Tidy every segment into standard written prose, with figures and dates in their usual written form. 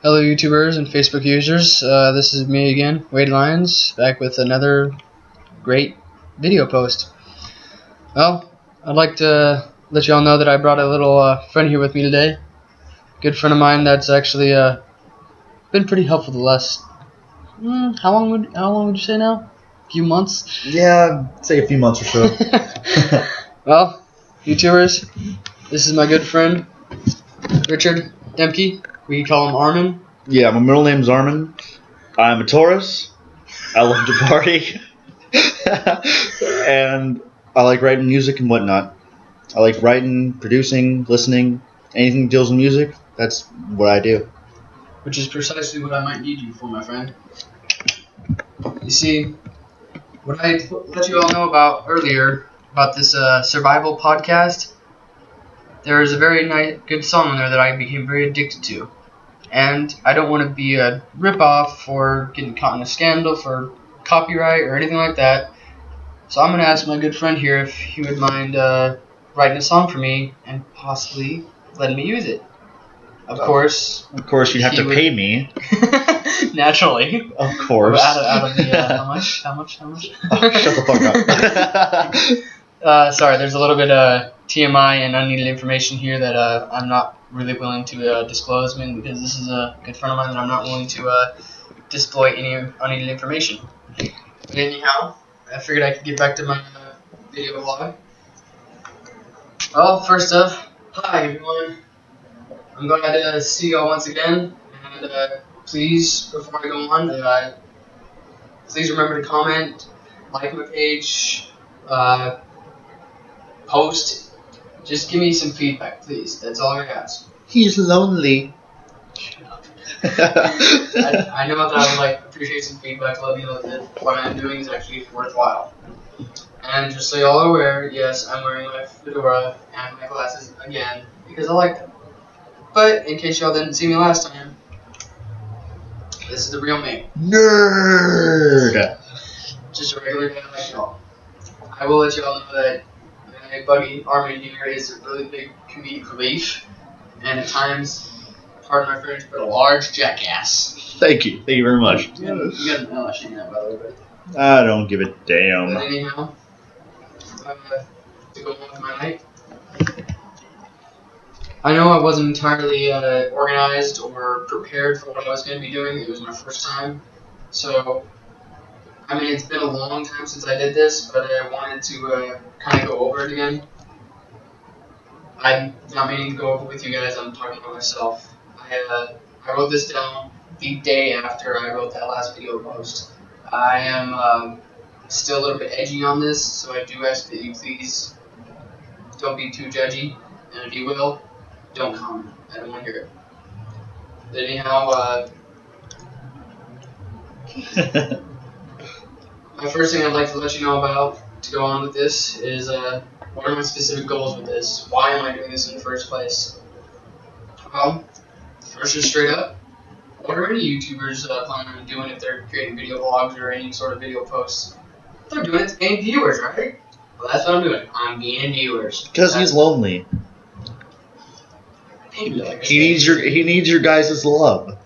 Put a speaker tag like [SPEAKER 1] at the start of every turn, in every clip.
[SPEAKER 1] Hello, YouTubers and Facebook users. This is me again, Wade Lyons, back with another great video post. Well, I'd like to let you all know that I brought a little friend here with me today. Good friend of mine that's actually been pretty helpful the last how long would you say now? A few months?
[SPEAKER 2] Yeah, say a few months or so.
[SPEAKER 1] Well, YouTubers, this is my good friend Richard Demke. We call him Armin.
[SPEAKER 2] Yeah, my middle name's Armin. I'm a Taurus. I love to party. And I like writing music and whatnot. I like writing, producing, listening. Anything that deals with music, that's what I do.
[SPEAKER 1] Which is precisely what I might need you for, my friend. You see, what I let you all know about earlier, about this survival podcast, there is a very good song in there that I became very addicted to. And I don't want to be a ripoff or getting caught in a scandal for copyright or anything like that. So I'm going to ask my good friend here if he would mind writing a song for me and possibly letting me use it. Of course,
[SPEAKER 2] you'd have to pay me.
[SPEAKER 1] Naturally.
[SPEAKER 2] Of course.
[SPEAKER 1] Out of the, how much?
[SPEAKER 2] Oh, shut the fuck
[SPEAKER 1] up. Sorry, there's a little bit of TMI and unneeded information here that I'm not really willing to disclose, because this is a good friend of mine that I'm not willing to display any unneeded information. But anyhow, I figured I could get back to my video vlog. Well, first off, hi everyone. I'm glad to see y'all once again, and please, before I go on, please remember to comment, like my page, post. Just give me some feedback, please. That's all I ask.
[SPEAKER 2] He's lonely.
[SPEAKER 1] Shut up. I know that I would appreciate some feedback, let me know that what I'm doing is actually worthwhile. And just so y'all are aware, yes, I'm wearing my fedora and my glasses again because I like them. But in case y'all didn't see me last time, this is the real me.
[SPEAKER 2] Nerd!
[SPEAKER 1] Just a regular guy like y'all. I will let y'all know that my buddy Armin here is a really big comedic relief, and at times, pardon my French, but a large jackass.
[SPEAKER 2] Thank you very much.
[SPEAKER 1] You got an L in that, by the way.
[SPEAKER 2] I don't give a damn.
[SPEAKER 1] But anyhow, to go on with my night. I know I wasn't entirely organized or prepared for what I was going to be doing. It was my first time, so I mean, it's been a long time since I did this, but I wanted to kind of go over it again. I'm not meaning to go over with you guys, I'm talking about myself. I wrote this down the day after I wrote that last video post. I am still a little bit edgy on this, so I do ask that you please don't be too judgy, and if you will, don't comment. I don't want to hear it. But anyhow, my first thing I'd like to let you know about to go on with this is what are my specific goals with this? Why am I doing this in the first place? Well, first and straight up, what are any YouTubers planning on doing if they're creating video vlogs or any sort of video posts? They're doing it to gain viewers, right? Well, that's what I'm doing. I'm gaining viewers.
[SPEAKER 2] Because he's lonely. He needs your guys' love.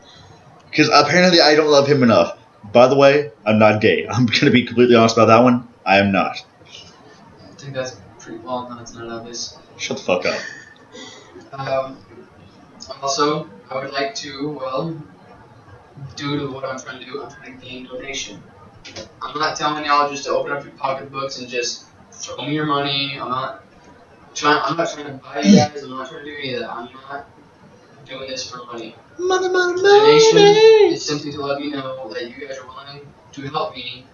[SPEAKER 2] Because apparently I don't love him enough. By the way, I'm not gay. I'm going to be completely honest about that one. I am not.
[SPEAKER 1] I think that's pretty well. No, it's not obvious.
[SPEAKER 2] Shut the fuck up.
[SPEAKER 1] Also, I would like to, well, due to what I'm trying to do, I'm trying to gain donation. I'm not telling y'all just to open up your pocketbooks and just throw me your money. I'm not trying to buy you guys. I'm not trying to do any of that. I'm not doing this for money.
[SPEAKER 2] Money.
[SPEAKER 1] Donation is simply to let me know that you guys are willing to help me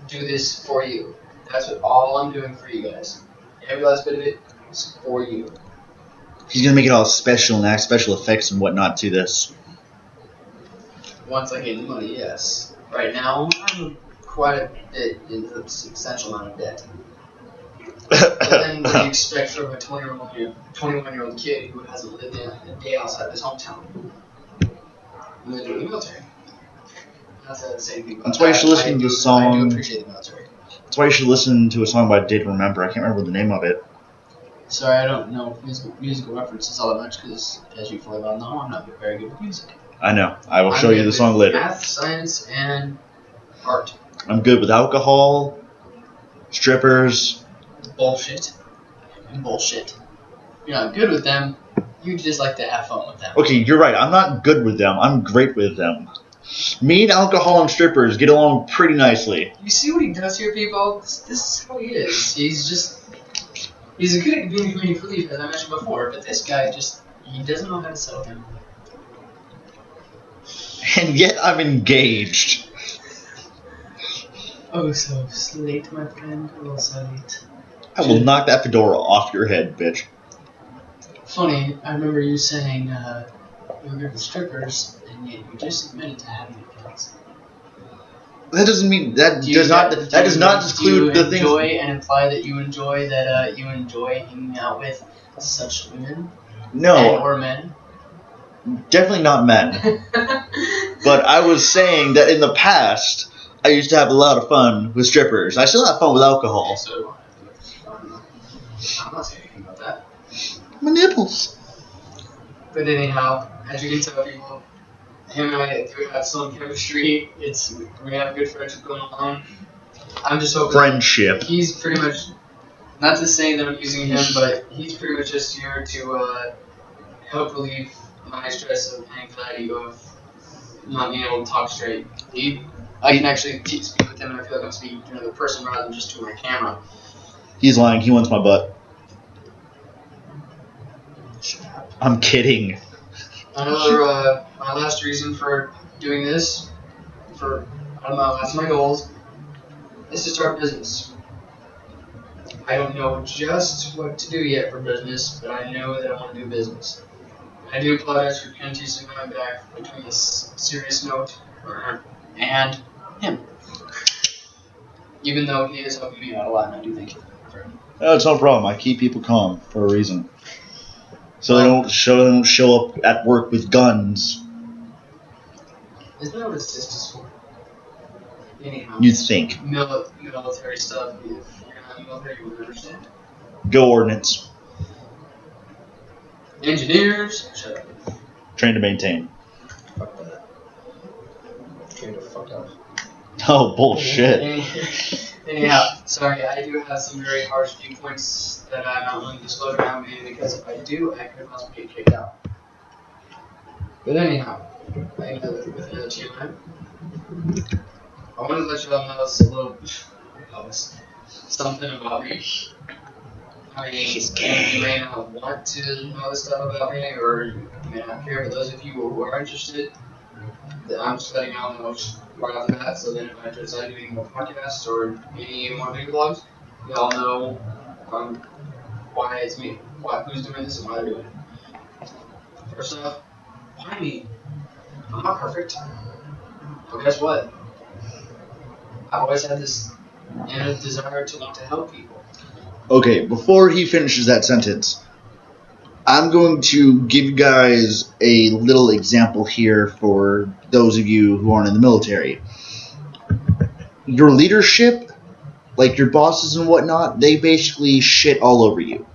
[SPEAKER 1] do this for you. That's all I'm doing for you guys. Every last bit of it is for you.
[SPEAKER 2] He's going to make it all special and add special effects and whatnot to this.
[SPEAKER 1] Once I get the money, yes. Right now, I'm quite a bit in a substantial amount of debt. But then what do you expect from a 21-year-old kid who hasn't lived in a day outside his hometown? And then doing the military. Not to say anything about
[SPEAKER 2] That's why you should listen to the song.
[SPEAKER 1] I do appreciate the military.
[SPEAKER 2] That's why you should listen to a song by Did Remember. I can't remember the name of it.
[SPEAKER 1] Sorry, I don't know musical references all that much because, as you fully well know, I'm not very good with music.
[SPEAKER 2] I know. I will
[SPEAKER 1] I'm
[SPEAKER 2] show you
[SPEAKER 1] good
[SPEAKER 2] the song
[SPEAKER 1] with
[SPEAKER 2] later.
[SPEAKER 1] Math, science, and art.
[SPEAKER 2] I'm good with alcohol, strippers.
[SPEAKER 1] Bullshit. Bullshit. You're not good with them. You just like to have fun with them.
[SPEAKER 2] Okay, you're right. I'm not good with them. I'm great with them. Me and alcohol and strippers get along pretty nicely.
[SPEAKER 1] You see what he does here, people? This is how he is. He's good at being comedic relief, as I mentioned before, but this guy he doesn't know how to settle him.
[SPEAKER 2] And yet I'm engaged.
[SPEAKER 1] Oh, so slate, my friend. Oh, so late.
[SPEAKER 2] I will knock that fedora off your head, bitch.
[SPEAKER 1] Funny, I remember you saying you were good with strippers, and yet you just admitted to having accounts.
[SPEAKER 2] That doesn't mean that does not exclude the things.
[SPEAKER 1] Do you enjoy and imply that you enjoy hanging out with such women?
[SPEAKER 2] No,
[SPEAKER 1] or men?
[SPEAKER 2] definitely not men. But I was saying that in the past, I used to have a lot of fun with strippers. I still have fun with alcohol.
[SPEAKER 1] So, I'm not saying anything about that.
[SPEAKER 2] My nipples.
[SPEAKER 1] But anyhow, as you can tell, people, him and I do have some chemistry. We have good friendship going on. I'm just hoping
[SPEAKER 2] Friendship.
[SPEAKER 1] he's pretty much, not to say that I'm using him, but he's pretty much just here to help relieve my stress of anxiety of not being able to talk straight. I can actually speak with him, and I feel like I'm speaking to another person rather than just to my camera.
[SPEAKER 2] He's lying. He wants my butt.
[SPEAKER 1] Shut up.
[SPEAKER 2] I'm kidding.
[SPEAKER 1] Another, my last reason for doing this, that's my goals, is to start business. I don't know just what to do yet for business, but I know that I want to do business. I do apologize for Ken Teason coming back between a serious note and him. Even though he is helping me out a lot, and I do thank you for him.
[SPEAKER 2] No, it's no problem. I keep people calm for a reason. So they don't show up at work with guns.
[SPEAKER 1] Isn't that what it's just for? Anyhow.
[SPEAKER 2] You'd think.
[SPEAKER 1] Military stuff, if you're not military, you would understand.
[SPEAKER 2] Go ordnance.
[SPEAKER 1] Engineers, shut up.
[SPEAKER 2] Train to maintain.
[SPEAKER 1] Fuck that. Train to fuck up.
[SPEAKER 2] Oh, bullshit.
[SPEAKER 1] Anyhow, sorry, I do have some very harsh viewpoints that I'm not willing to disclose around me because if I do, I could possibly get kicked out. But anyhow, with another TMI, I wanted to let you all know something about me. I mean, you may not want to know this stuff about me, or you may not care, but those of you who are interested, I'm just letting y'all know right off the bat, so then if I decide doing more podcasts or any more video blogs, y'all know why it's me, who's doing this, and why they're doing it. First off, why me? I'm not perfect. But guess what? I've always had this inner desire to want to help people.
[SPEAKER 2] Okay, before he finishes that sentence, I'm going to give you guys a little example here for those of you who aren't in the military. Your leadership, like your bosses and whatnot, they basically shit all over you.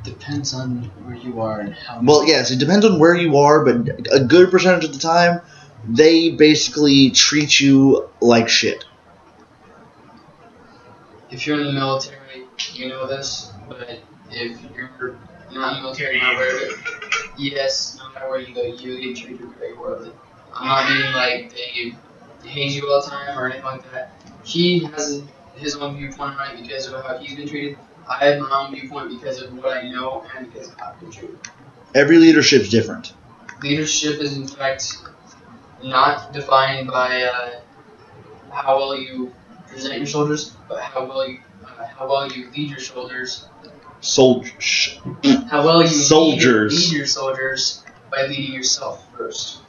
[SPEAKER 1] Depends on where you are and how.
[SPEAKER 2] Well, yes, it depends on where you are, but a good percentage of the time, they basically treat you like shit.
[SPEAKER 1] If you're in the military, you know this, but if you're not in the military, you're not aware of it. Yes, no matter where you go, you get treated very poorly. I'm not meaning like they hate you all the time or anything like that. He has his own viewpoint on it because of how he's been treated. I have my own viewpoint because of what I know and because of how I've been treated.
[SPEAKER 2] Every leadership's different.
[SPEAKER 1] Leadership is in fact not defined by how well you present your shoulders, but how well you lead your shoulders. How well you lead your soldiers by leading yourself first.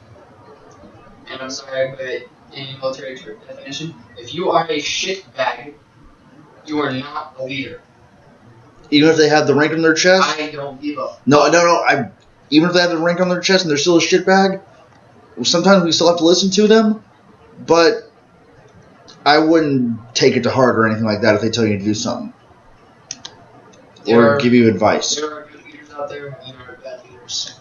[SPEAKER 1] And I'm sorry, but in military definition, if you are a shitbag, you are not a leader.
[SPEAKER 2] Even if they have the rank on their chest?
[SPEAKER 1] I don't give up.
[SPEAKER 2] No. Even if they have the rank on their chest and they're still a shitbag, sometimes we still have to listen to them, but I wouldn't take it to heart or anything like that if they tell you to do something. Or give you advice.
[SPEAKER 1] There are good leaders out there, and there are bad leaders.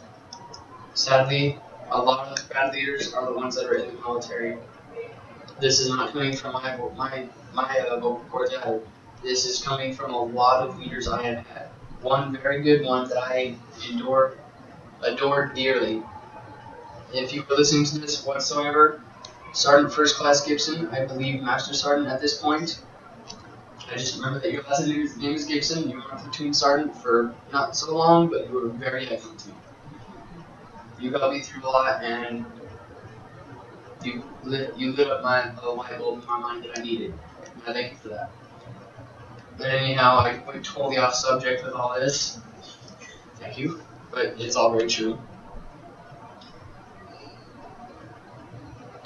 [SPEAKER 1] Sadly, A lot of the bad leaders are the ones that are in the military. This is not coming from my vocal cords either. This is coming from a lot of leaders I have had. One very good one that I adored dearly. If you were listening to this whatsoever, Sergeant First Class Gibson, I believe Master Sergeant at this point. I just remember that your last name is Gibson. You were a platoon sergeant for not so long, but you were very excellent to me. You got me through a lot, and you lit up my light bulb in my mind that I needed. And I thank you for that. But anyhow, I went totally off subject with all this. Thank you. But it's all very true.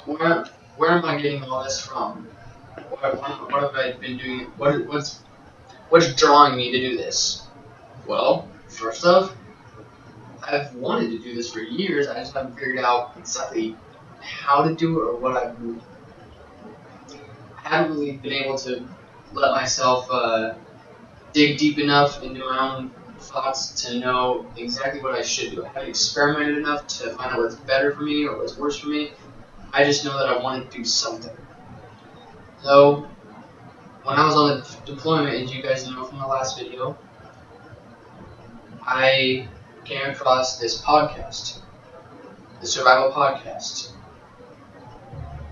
[SPEAKER 1] Where am I getting all this from? What have I been doing? What's drawing me to do this? Well, first off, I've wanted to do this for years. I just haven't figured out exactly how to do it or what I do. I haven't really been able to let myself dig deep enough into my own thoughts to know exactly what I should do. I haven't experimented enough to find out what's better for me or what's worse for me. I just know that I want to do something. So, when I was on the deployment, as you guys know from the last video, I came across this podcast, the Survival Podcast.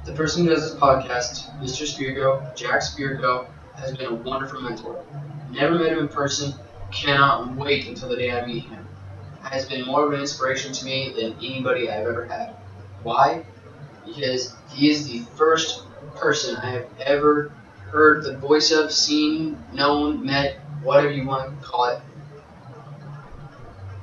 [SPEAKER 1] The person who does this podcast, Mr. Spirko, Jack Spirko, has been a wonderful mentor. Never met him in person, cannot wait until the day I meet him. Has been more of an inspiration to me than anybody I've ever had. Why? Because he is the first person I have ever heard the voice of, seen, known, met, whatever you want to call it,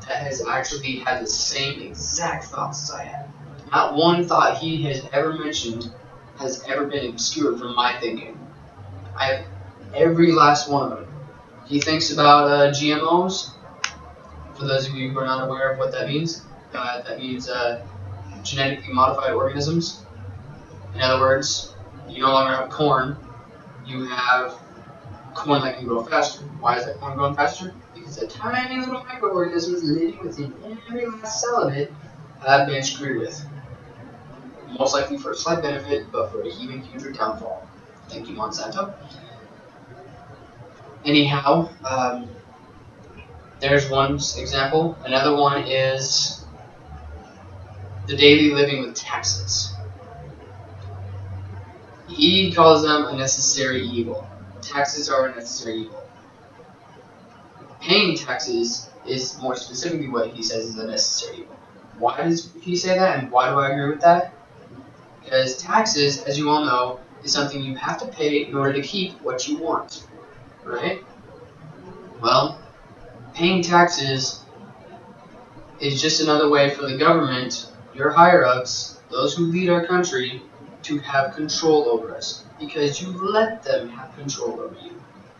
[SPEAKER 1] that has actually had the same exact thoughts as I have. Not one thought he has ever mentioned has ever been obscured from my thinking. I have every last one of them. He thinks about GMOs. For those of you who are not aware of what that means genetically modified organisms. In other words, you no longer have corn, you have corn that can grow faster. Why is that corn growing faster? Because the tiny little microorganisms living within every last cell of it have been screwed with. Most likely for a slight benefit, but for a even huger downfall. Thank you, Monsanto. Anyhow, there's one example. Another one is the daily living with taxes. He calls them a necessary evil. Taxes are a necessary evil. Paying taxes is more specifically what he says is a necessary evil. Why does he say that, and why do I agree with that? Because taxes, as you all know, is something you have to pay in order to keep what you want. Right? Well, paying taxes is just another way for the government, your higher-ups, those who lead our country, to have control over us. Because you let them have control over you.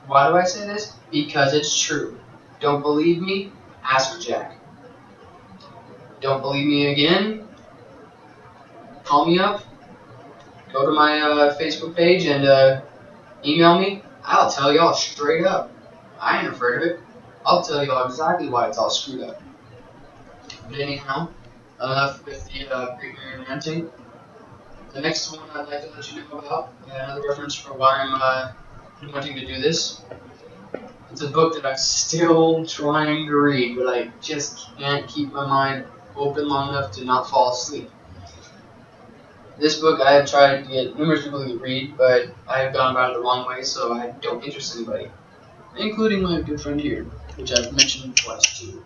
[SPEAKER 1] Why do I say this? Because it's true. Don't believe me? Ask Jack. Don't believe me again? Call me up. Go to my Facebook page and email me. I'll tell y'all straight up. I ain't afraid of it. I'll tell y'all exactly why it's all screwed up. But anyhow, enough with the Great Marion ranting. The next one I'd like to let you know about, another reference for why I'm wanting to do this. It's a book that I'm still trying to read, but I just can't keep my mind open long enough to not fall asleep. This book I have tried to get numerous people to read, but I have gone about it the wrong way, so I don't interest anybody, including my good friend here, which I've mentioned twice too.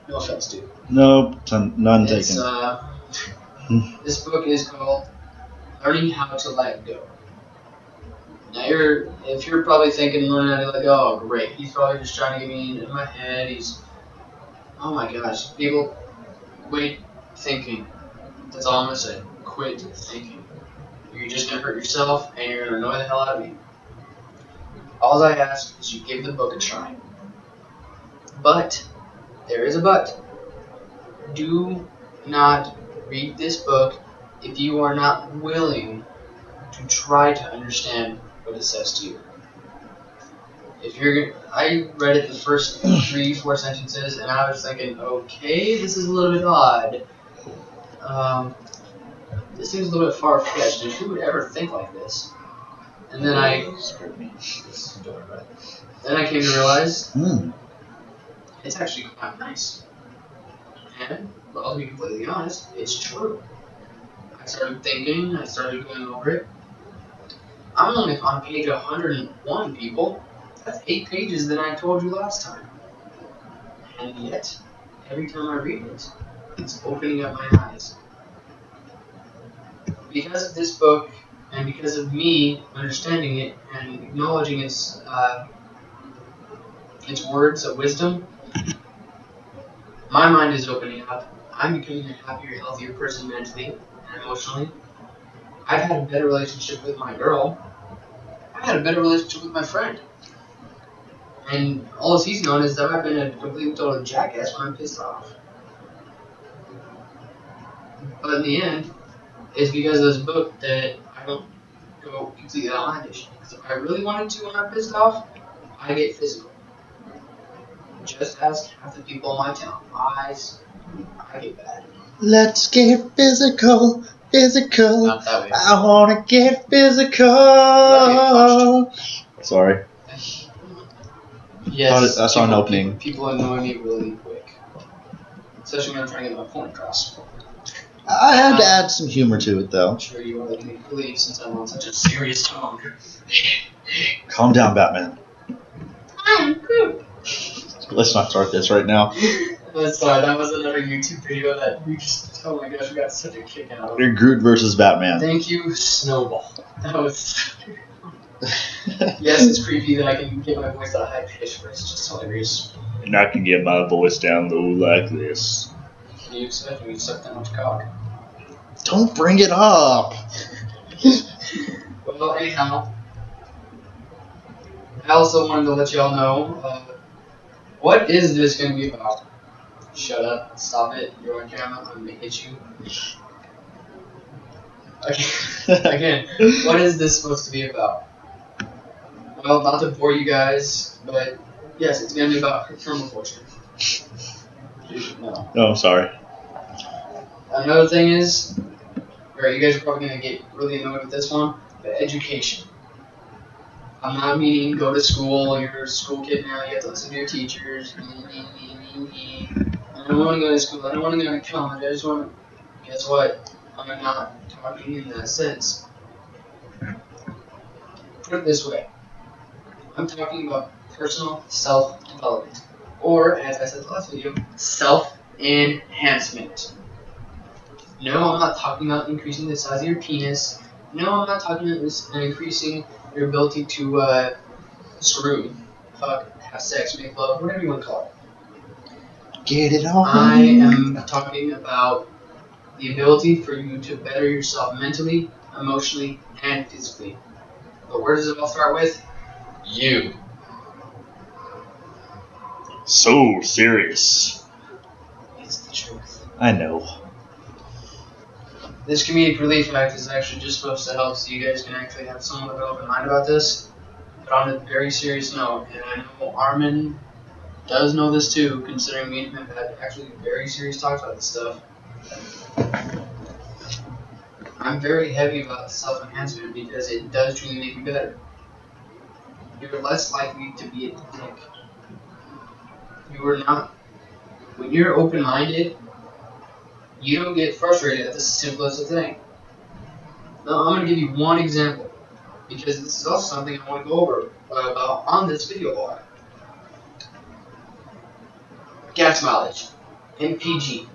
[SPEAKER 1] No offense, dude.
[SPEAKER 2] Nope, none taken.
[SPEAKER 1] This book is called Learning How to Let Go. Now, if you're probably thinking, learning how to let go, oh, great. He's probably just trying to get me into my head. Oh my gosh. People, quit thinking. That's all I'm going to say. Quit thinking. You're just going to hurt yourself, and you're going to annoy the hell out of me. All I ask is you give the book a try. But, there is a but. Do not read this book if you are not willing to try to understand what it says to you. I read it the first 3-4 sentences, and I was thinking, okay, this is a little bit odd. this seems a little bit far-fetched, and who would ever think like this? And then I came to realize it's actually quite nice. And, well, to be completely honest, it's true. I started thinking, I started going over it. I'm only on page 101, people. That's 8 pages that I told you last time. And yet, every time I read it, it's opening up my eyes. Because of this book, and because of me understanding it and acknowledging its words of wisdom, my mind is opening up. I'm becoming a happier, healthier person mentally and emotionally. I've had a better relationship with my girl. I've had a better relationship with my friend. And all he's known is that I've been a complete total jackass when I'm pissed off. But in the end, it's because of this book that I don't go completely outlandish. Because if I really wanted to when I'm pissed off, I get physical. Just ask half the people in my town. I get bad.
[SPEAKER 2] Let's get physical.
[SPEAKER 1] Not that way.
[SPEAKER 2] I wanna get physical. Sorry.
[SPEAKER 1] Yes.
[SPEAKER 2] I saw an opening.
[SPEAKER 1] People annoy me really quick. Especially when I'm trying to get my point across.
[SPEAKER 2] I had to add some humor to it, though.
[SPEAKER 1] I'm sure you are letting me believe since I'm on such a serious tone.
[SPEAKER 2] Calm down, Batman.
[SPEAKER 1] I'm Groot.
[SPEAKER 2] Let's not start this right now.
[SPEAKER 1] Sorry, that was another YouTube video that we just, oh my gosh, we got such a kick out of.
[SPEAKER 2] You're Groot versus Batman.
[SPEAKER 1] Thank you, Snowball. That was... Yes, it's creepy that I can get my voice that high pitch, but it's just hilarious.
[SPEAKER 2] And I can get my voice down low like this.
[SPEAKER 1] Can you expect me to suck that much cock?
[SPEAKER 2] Don't bring it up.
[SPEAKER 1] Well, anyhow, I also wanted to let y'all know, what is this going to be about? Shut up, stop it, you're on camera, I'm going to hit you. Again, what is this supposed to be about? Well, not to bore you guys, but yes, it's going to be about permaculture. No.
[SPEAKER 2] Oh, I'm sorry.
[SPEAKER 1] Another thing is, you guys are probably going to get really annoyed with this one, but education. I'm not meaning go to school, you're a school kid now, you have to listen to your teachers. I don't want to go to school, I don't want to go to college, I just want to, guess what? I'm not talking in that sense. Put it this way. I'm talking about personal self-development. Or, as I said in the last video, self-enhancement. No, I'm not talking about increasing the size of your penis. No, I'm not talking about increasing your ability to screw, fuck, have sex, make love, whatever you want to call it.
[SPEAKER 2] Get it on.
[SPEAKER 1] I am talking about the ability for you to better yourself mentally, emotionally, and physically. But where does it all start with? You.
[SPEAKER 2] So serious.
[SPEAKER 1] It's the truth.
[SPEAKER 2] I know.
[SPEAKER 1] This comedic relief act is actually just supposed to help so you guys can actually have somewhat of an open mind about this. But on a very serious note, and I know Armin does know this too, considering me and him have had actually very serious talks about this stuff. I'm very heavy about self-enhancement because it does truly make you better. You're less likely to be a dick. You are not. When you're open-minded, you don't get frustrated at the simplest of thing. Now, I'm going to give you one example, because this is also something I want to go over about on this video blog. Gas mileage, MPG.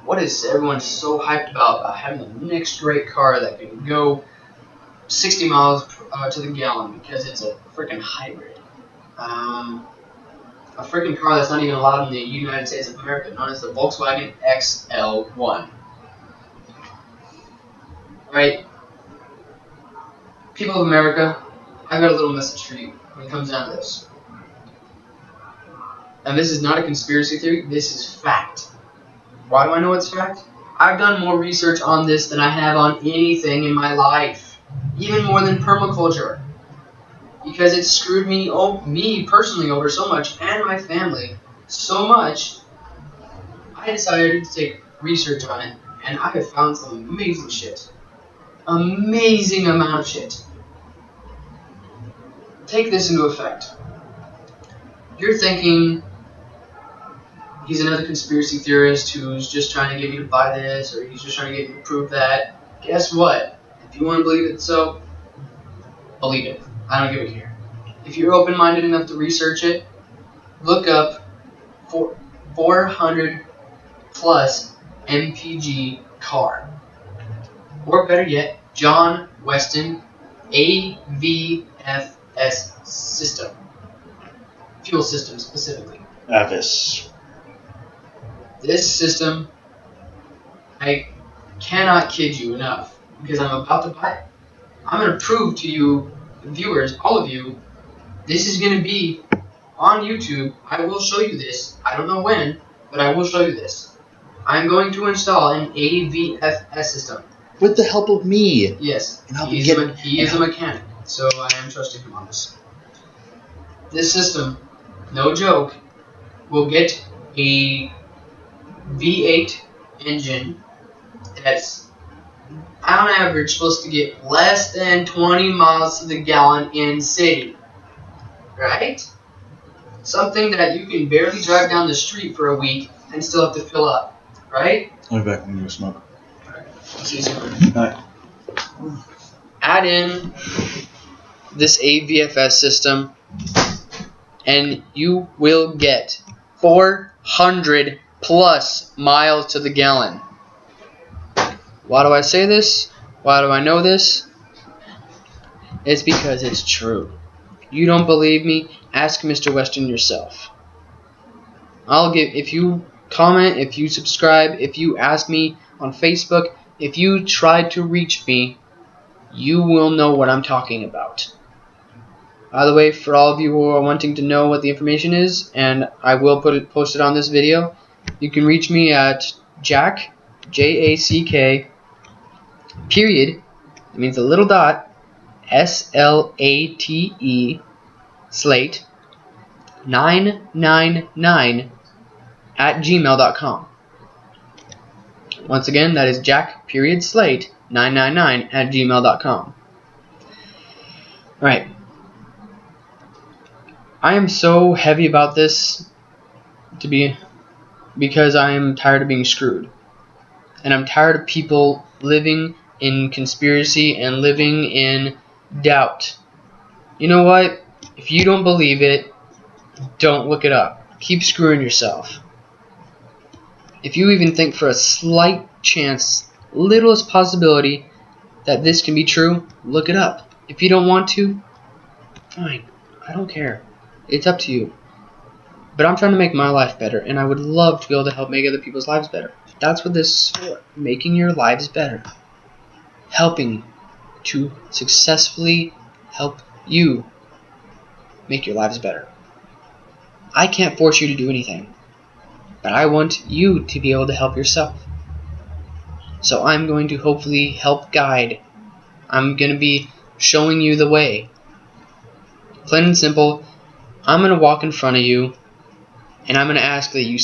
[SPEAKER 1] What is everyone so hyped about having the next great car that can go 60 miles to the gallon because it's a freaking hybrid? A freaking car that's not even allowed in the United States of America, known as the Volkswagen XL1. Right? People of America, I've got a little message for you when it comes down to this. And this is not a conspiracy theory, this is fact. Why do I know it's fact? I've done more research on this than I have on anything in my life. Even more than permaculture. Because it screwed me personally over so much, and my family so much, I decided to take research on it, and I have found some amazing shit. Amazing amount of shit. Take this into effect. You're thinking he's another conspiracy theorist who's just trying to get you to buy this, or he's just trying to get you to prove that. Guess what? If you want to believe it, so believe it. I don't give a care. If you're open-minded enough to research it, look up 400 plus MPG car. Or better yet, John Weston AVFS system. Fuel system specifically.
[SPEAKER 2] Avis.
[SPEAKER 1] This system, I cannot kid you enough, because I'm about to buy it. I'm going to prove to you, viewers, all of you, this is going to be on YouTube. I will show you this. I don't know when, but I will show you this. I'm going to install an AVFS system.
[SPEAKER 2] With the help of me.
[SPEAKER 1] Yes,
[SPEAKER 2] And help
[SPEAKER 1] he is a mechanic, so I am trusting him on this. This system, no joke, will get a V8 engine that's on average supposed to get less than 20 miles to the gallon in city. Right? Something that you can barely drive down the street for a week and still have to fill up. Right?
[SPEAKER 2] I'll be back when you smoke.
[SPEAKER 1] See you soon.
[SPEAKER 2] Alright.
[SPEAKER 1] Add in this AVFS system, and you will get 400 plus miles to the gallon. Why do I say this? Why do I know this? It's because it's true. You don't believe me? Ask Mr. Weston yourself. If you comment, if you subscribe, if you ask me on Facebook, if you try to reach me, you will know what I'm talking about. By the way, for all of you who are wanting to know what the information is, and I will post it on this video, you can reach me at Jack, J-A-C-K, period, it means a little dot, S-L-A-T-E, Slate, 999 at gmail.com. Once again, that is Jack, period, Slate, 999 at gmail.com. Alright. I am so heavy about this because I am tired of being screwed. And I'm tired of people living in conspiracy and living in doubt. You know what? If you don't believe it, don't look it up. Keep screwing yourself. If you even think for a slight chance, littlest possibility that this can be true, look it up. If you don't want to, fine. I don't care. It's up to you. But I'm trying to make my life better, and I would love to be able to help make other people's lives better. That's what this is for. Making your lives better. Helping to successfully help you make your lives better. I can't force you to do anything, but I want you to be able to help yourself. So I'm going to hopefully help guide. I'm going to be showing you the way. Plain and simple, I'm going to walk in front of you, and I'm going to ask that you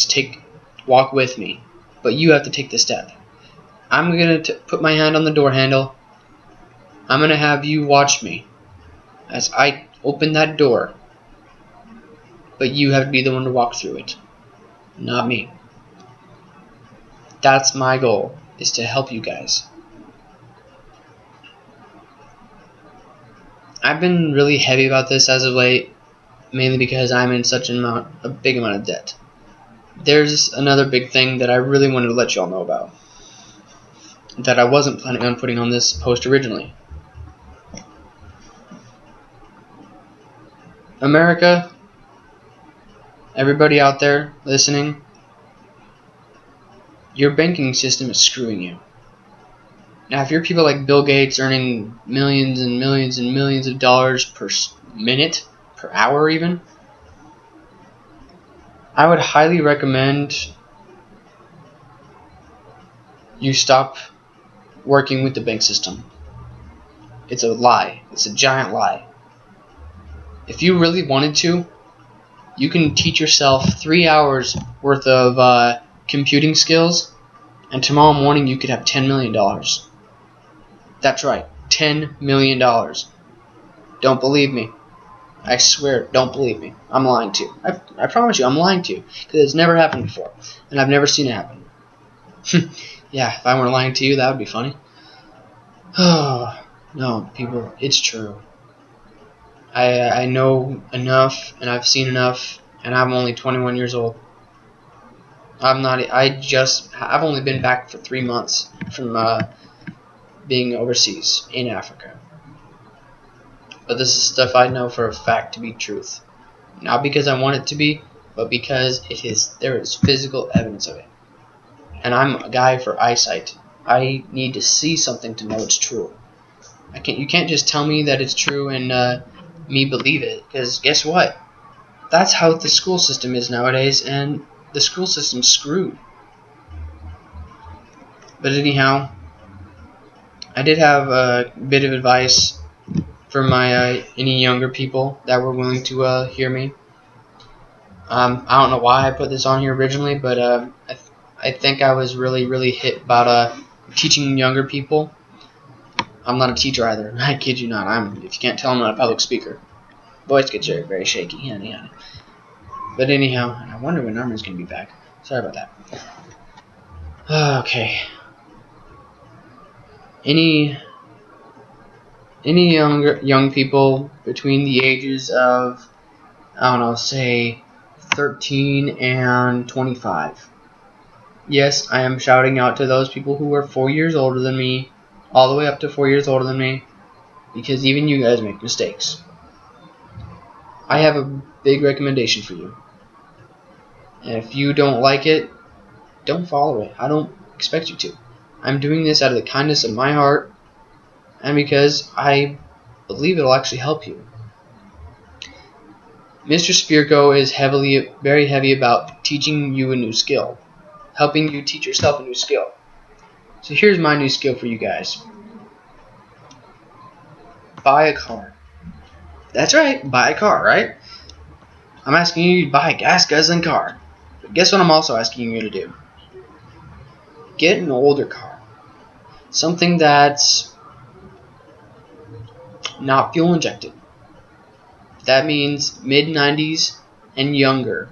[SPEAKER 1] walk with me, but you have to take the step. I'm going to put my hand on the door handle. I'm going to have you watch me as I open that door, but you have to be the one to walk through it, not me. That's my goal, is to help you guys. I've been really heavy about this as of late, mainly because I'm in such a big amount of debt. There's another big thing that I really wanted to let you all know about, that I wasn't planning on putting on this post originally. America, everybody out there listening, your banking system is screwing you. Now, if you're people like Bill Gates earning millions and millions and millions of dollars per minute, per hour even, I would highly recommend you stop working with the bank system. It's a lie. It's a giant lie. If you really wanted to, you can teach yourself 3 hours worth of computing skills and tomorrow morning you could have $10 million. That's right, $10 million. Don't believe me. I swear, don't believe me. I'm lying to you. I promise you, I'm lying to you. Because it's never happened before. And I've never seen it happen. Yeah, if I were lying to you, that would be funny. Oh, no, people, it's true. I know enough, and I've seen enough, and I'm only 21 years old. I've only been back for 3 months from being overseas in Africa. But this is stuff I know for a fact to be truth. Not because I want it to be, but because there is physical evidence of it. And I'm a guy for eyesight. I need to see something to know it's true. You can't just tell me that it's true and me believe it, because guess what? That's how the school system is nowadays, and the school system's screwed. But anyhow, I did have a bit of advice for my any younger people that were willing to hear me. I don't know why I put this on here originally, but I think I was really hit about teaching younger people. I'm not a teacher either. I kid you not. If you can't tell, I'm not a public speaker. Voice gets very shaky. Yeah. But anyhow, and I wonder when Norman's gonna be back. Sorry about that. Okay. Any young people between the ages of, I don't know, say 13 and 25. Yes, I am shouting out to those people who are 4 years older than me, all the way up to 4 years older than me, because even you guys make mistakes. I have a big recommendation for you. And if you don't like it, don't follow it. I don't expect you to. I'm doing this out of the kindness of my heart, and because I believe it'll actually help you. Mr. Spirko is very heavy about teaching you a new skill, helping you teach yourself a new skill. So here's my new skill for you guys. Buy a car. That's right, buy a car, right? I'm asking you to buy a gas-guzzling car. But guess what I'm also asking you to do? Get an older car. Something that's not fuel injected. That means mid-90s and younger.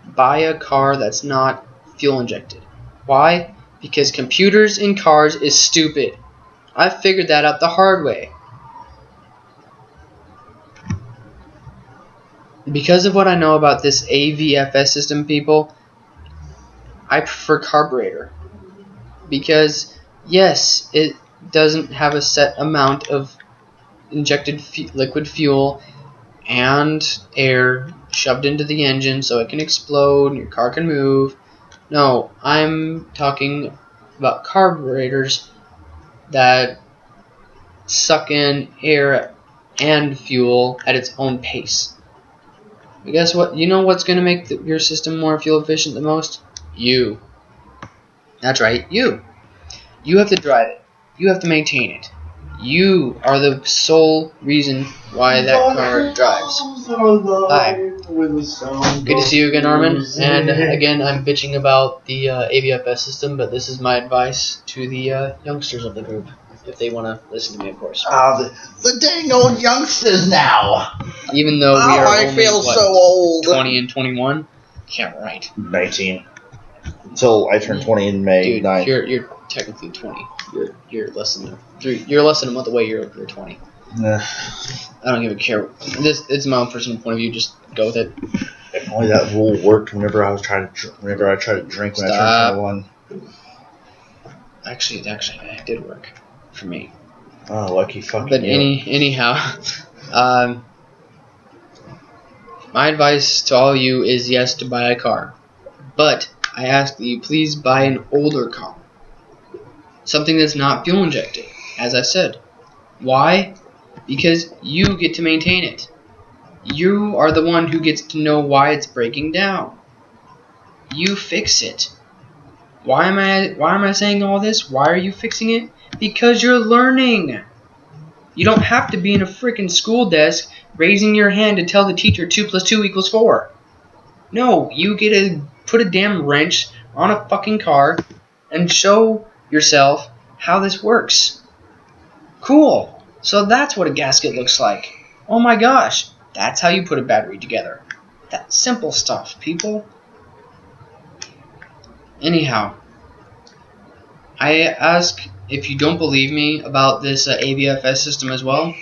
[SPEAKER 1] Buy a car that's not fuel injected. Why? Because computers in cars is stupid. I figured that out the hard way. Because of what I know about this AVFS system, people, I prefer carburetor. Because, yes, it doesn't have a set amount of injected liquid fuel and air shoved into the engine so it can explode and your car can move. No, I'm talking about carburetors that suck in air and fuel at its own pace. But guess what? You know what's going to make your system more fuel efficient the most? You. That's right, you. You have to drive it. You have to maintain it. You are the sole reason why that car drives. Hi. Good to see you again, Norman. And again, I'm bitching about the AVFS system, but this is my advice to the youngsters of the group, if they want to listen to me, of course.
[SPEAKER 2] The dang old youngsters now.
[SPEAKER 1] Even though we are
[SPEAKER 2] I
[SPEAKER 1] only,
[SPEAKER 2] feel so old.
[SPEAKER 1] 20 and 21? Yeah, right.
[SPEAKER 2] 19. Until I turn 20 in May.
[SPEAKER 1] Dude, you're technically 20. You're less than a month away. You're 20. I don't even care. It's my own personal point of view. Just go with it.
[SPEAKER 2] If only that rule worked whenever I tried to drink when I turned 21.
[SPEAKER 1] Actually, it did work for me.
[SPEAKER 2] Oh, lucky fucking
[SPEAKER 1] But
[SPEAKER 2] you.
[SPEAKER 1] anyhow, my advice to all of you is yes to buy a car, but I ask that you please buy an older car. Something that's not fuel injected, as I said. Why? Because you get to maintain it. You are the one who gets to know why it's breaking down. You fix it. Why am I saying all this? Why are you fixing it? Because you're learning. You don't have to be in a freaking school desk raising your hand to tell the teacher 2 + 2 = 4. No, you get to put a damn wrench on a fucking car and show yourself how this works. Cool. So that's what a gasket looks like. Oh my gosh. That's how you put a battery together. That's simple stuff, people. Anyhow, I ask if you don't believe me about this ABFS system as well.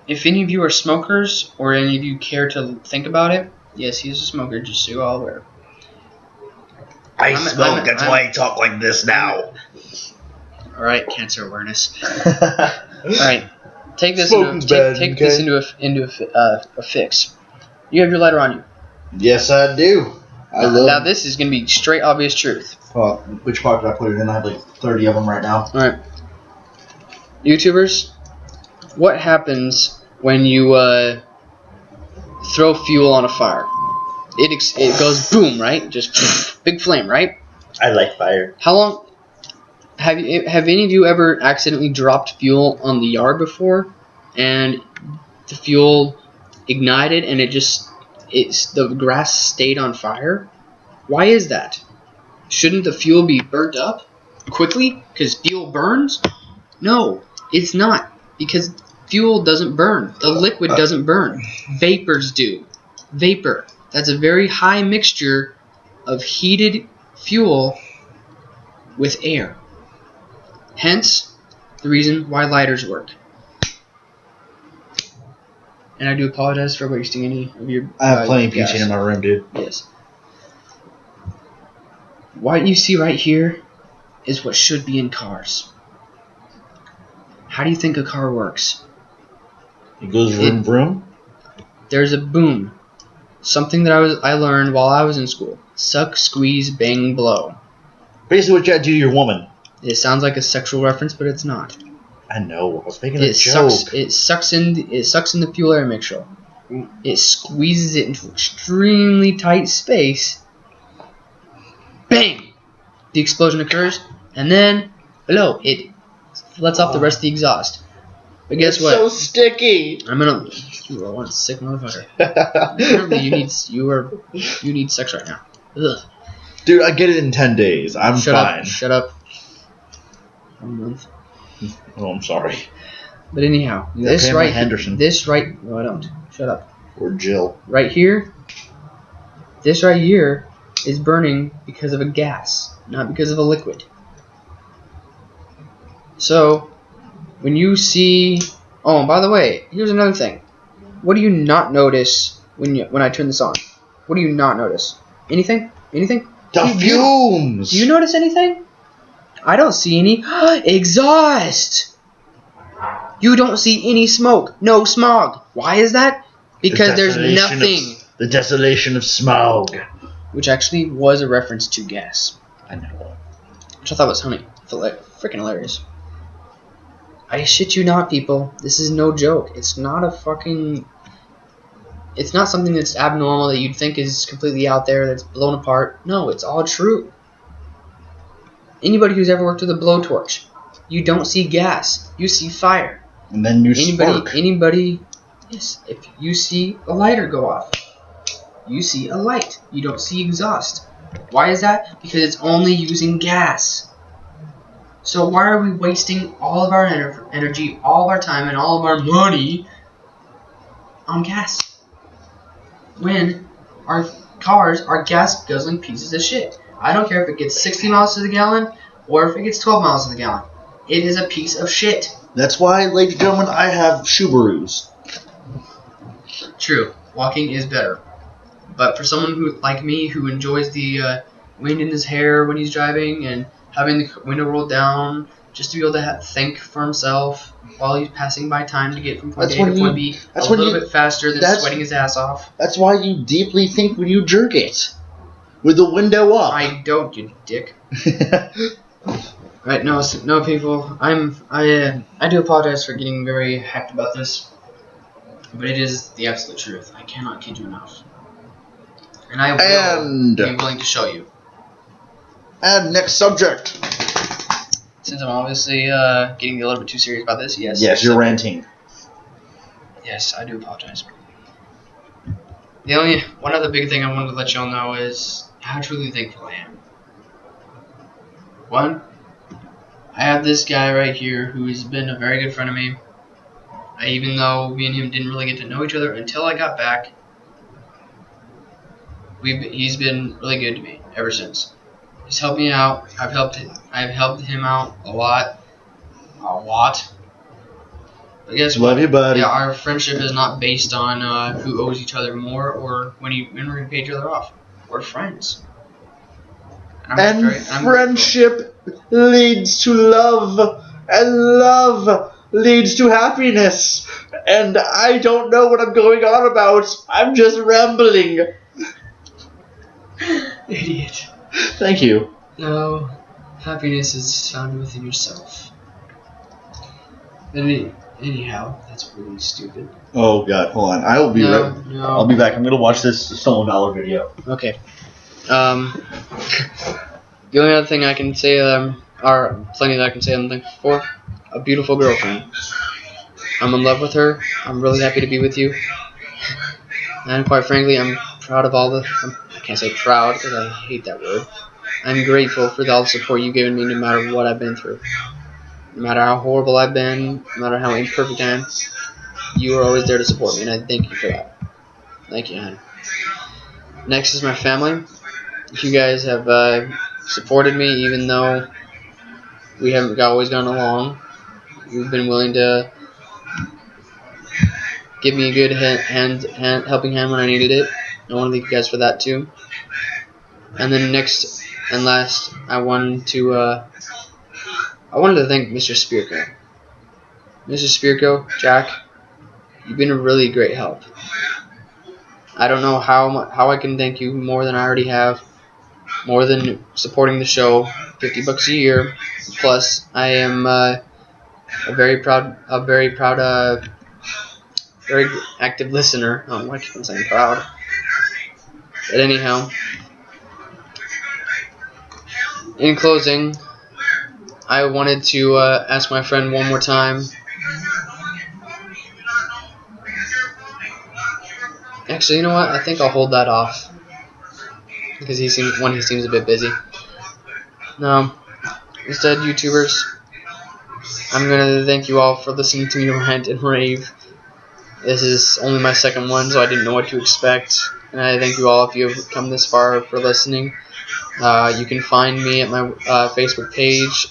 [SPEAKER 1] If any of you are smokers or any of you care to think about it, yes, he's a smoker, just so you're all aware.
[SPEAKER 2] I smoke, that's why I talk like this now.
[SPEAKER 1] Alright, cancer awareness. Alright, take this
[SPEAKER 2] Smoking's
[SPEAKER 1] into a fix. You have your lighter on you.
[SPEAKER 2] Yes, I do.
[SPEAKER 1] Now this is going to be straight obvious truth.
[SPEAKER 2] Which part did I put it in? I have like 30 of them right now.
[SPEAKER 1] Alright. YouTubers, what happens when you throw fuel on a fire? It goes boom, right? Just big flame, right?
[SPEAKER 2] I like fire.
[SPEAKER 1] How long have any of you ever accidentally dropped fuel on the yard before, and the fuel ignited and the grass stayed on fire? Why is that? Shouldn't the fuel be burnt up quickly because fuel burns? No, it's not, because fuel doesn't burn. The liquid doesn't burn. Vapors do. Vapor. That's a very high mixture of heated fuel with air. Hence, the reason why lighters work. And I do apologize for wasting any of your
[SPEAKER 2] I have plenty of
[SPEAKER 1] gas.
[SPEAKER 2] butane in my room, dude.
[SPEAKER 1] Yes. What you see right here is what should be in cars. How do you think a car works?
[SPEAKER 2] It goes vroom vroom?
[SPEAKER 1] There's a boom. Something that I learned while I was in school. Suck, squeeze, bang, blow.
[SPEAKER 2] Basically what you gotta do to your woman.
[SPEAKER 1] It sounds like a sexual reference, but it's not.
[SPEAKER 2] I know. I was making a joke.
[SPEAKER 1] It sucks in the fuel air mixture. It squeezes it into extremely tight space. Bang! The explosion occurs, and then below it lets off the rest of the exhaust. But guess what?
[SPEAKER 2] So sticky.
[SPEAKER 1] You are one sick motherfucker. Apparently you need sex right now. Ugh.
[SPEAKER 2] Dude, I get it in 10 days. I'm fine.
[SPEAKER 1] Shut up. 1 month.
[SPEAKER 2] Oh, I'm sorry.
[SPEAKER 1] But anyhow,
[SPEAKER 2] No, I
[SPEAKER 1] don't. Shut up.
[SPEAKER 2] Or Jill.
[SPEAKER 1] Right here. This right here is burning because of a gas, not because of a liquid. So, when you see... Oh, and by the way, here's another thing. What do you not notice when I turn this on? What do you not notice? Anything? Anything?
[SPEAKER 2] The fumes!
[SPEAKER 1] Do you notice anything? I don't see any. Exhaust! You don't see any smoke. No smog. Why is that? Because there's nothing.
[SPEAKER 2] The desolation of smog.
[SPEAKER 1] Which actually was a reference to gas.
[SPEAKER 2] I know.
[SPEAKER 1] Which I thought was funny. Freaking hilarious. I shit you not, people. This is no joke. It's not a fucking... It's not something that's abnormal that you'd think is completely out there, that's blown apart. No, it's all true. Anybody who's ever worked with a blowtorch, you don't see gas. You see fire.
[SPEAKER 2] And then you spark.
[SPEAKER 1] Yes, if you see a lighter go off, you see a light. You don't see exhaust. Why is that? Because it's only using gas. So why are we wasting all of our energy, all of our time, and all of our money on gas? When our cars are gas guzzling pieces of shit. I don't care if it gets 60 miles to the gallon or if it gets 12 miles to the gallon. It is a piece of shit.
[SPEAKER 2] That's why, ladies and gentlemen, I have Subarus.
[SPEAKER 1] True. Walking is better. But for someone who, like me, who enjoys the wind in his hair when he's driving and having the window rolled down just to be able to think for himself while he's passing by time to get from point A to point B a little bit faster than sweating his ass off.
[SPEAKER 2] That's why you deeply think when you jerk it. With the window up.
[SPEAKER 1] I don't, you dick. Right, no, people. I do apologize for getting very hyped about this, but it is the absolute truth. I cannot kid you enough, and I will be willing to show you.
[SPEAKER 2] And next subject.
[SPEAKER 1] Since I'm obviously getting a little bit too serious about this, yes.
[SPEAKER 2] Yes, you're ranting.
[SPEAKER 1] Yes, I do apologize. One other big thing I wanted to let y'all know is how truly thankful I am. One, I have this guy right here who's been a very good friend of me. Even though me and him didn't really get to know each other until I got back, he's been really good to me ever since. He's helped me out. I've helped him out a lot. But guess what?
[SPEAKER 2] Love you, buddy.
[SPEAKER 1] Yeah, our friendship is not based on who owes each other more or when we're gonna pay each other off. We're friends.
[SPEAKER 2] And friendship leads to love, and love leads to happiness. And I don't know what I'm going on about. I'm just rambling.
[SPEAKER 1] Idiot.
[SPEAKER 2] Thank you.
[SPEAKER 1] No, happiness is found within yourself. Anyhow, that's really stupid.
[SPEAKER 2] Oh God, hold on. I will be right.
[SPEAKER 1] No.
[SPEAKER 2] I'll be back. I'm gonna watch this Stolen Valor video.
[SPEAKER 1] Okay. The only other thing I can say, or plenty that I can say I'm thankful for, a beautiful girlfriend. I'm in love with her. I'm really happy to be with you. And quite frankly, I'm proud of all the. I can't say proud because I hate that word. I'm grateful for all the support you've given me, no matter what I've been through. No matter how horrible I've been, no matter how imperfect I am, you are always there to support me, and I thank you for that. Thank you, hon. Next is my family. You guys have supported me, even though we haven't always gone along. You've been willing to give me a good helping hand when I needed it. I want to thank you guys for that too. And then next and last, I wanted to thank Mr. Spirko. Mr. Spirko, Jack, you've been a really great help. I don't know how I can thank you more than I already have, more than supporting the show, $50 a year. Plus, I am a very active listener. I don't know why I keep on saying proud. But anyhow, in closing, I wanted to ask my friend one more time. Actually, you know what? I think I'll hold that off because he seems a bit busy. No, instead, YouTubers, I'm gonna thank you all for listening to me rant and rave. This is only my second one, so I didn't know what to expect. And I thank you all if you have come this far for listening. You can find me at my Facebook page,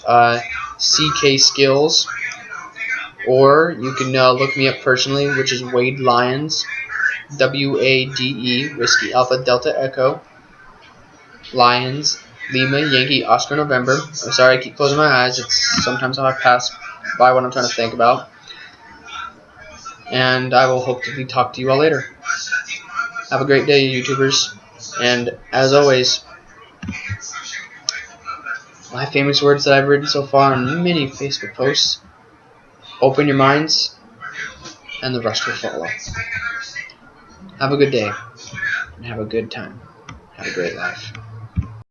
[SPEAKER 1] CK Skills, or you can look me up personally, which is Wade Lyons, WADE, Whiskey Alpha Delta Echo, Lyons, Lima Yankee Oscar November. I'm sorry I keep closing my eyes. It's sometimes how I pass by what I'm trying to think about. And I will hopefully talk to you all later. Have a great day, YouTubers. And as always, my famous words that I've written so far in many Facebook posts: open your minds, and the rest will follow. Have a good day, and have a good time. Have a great life.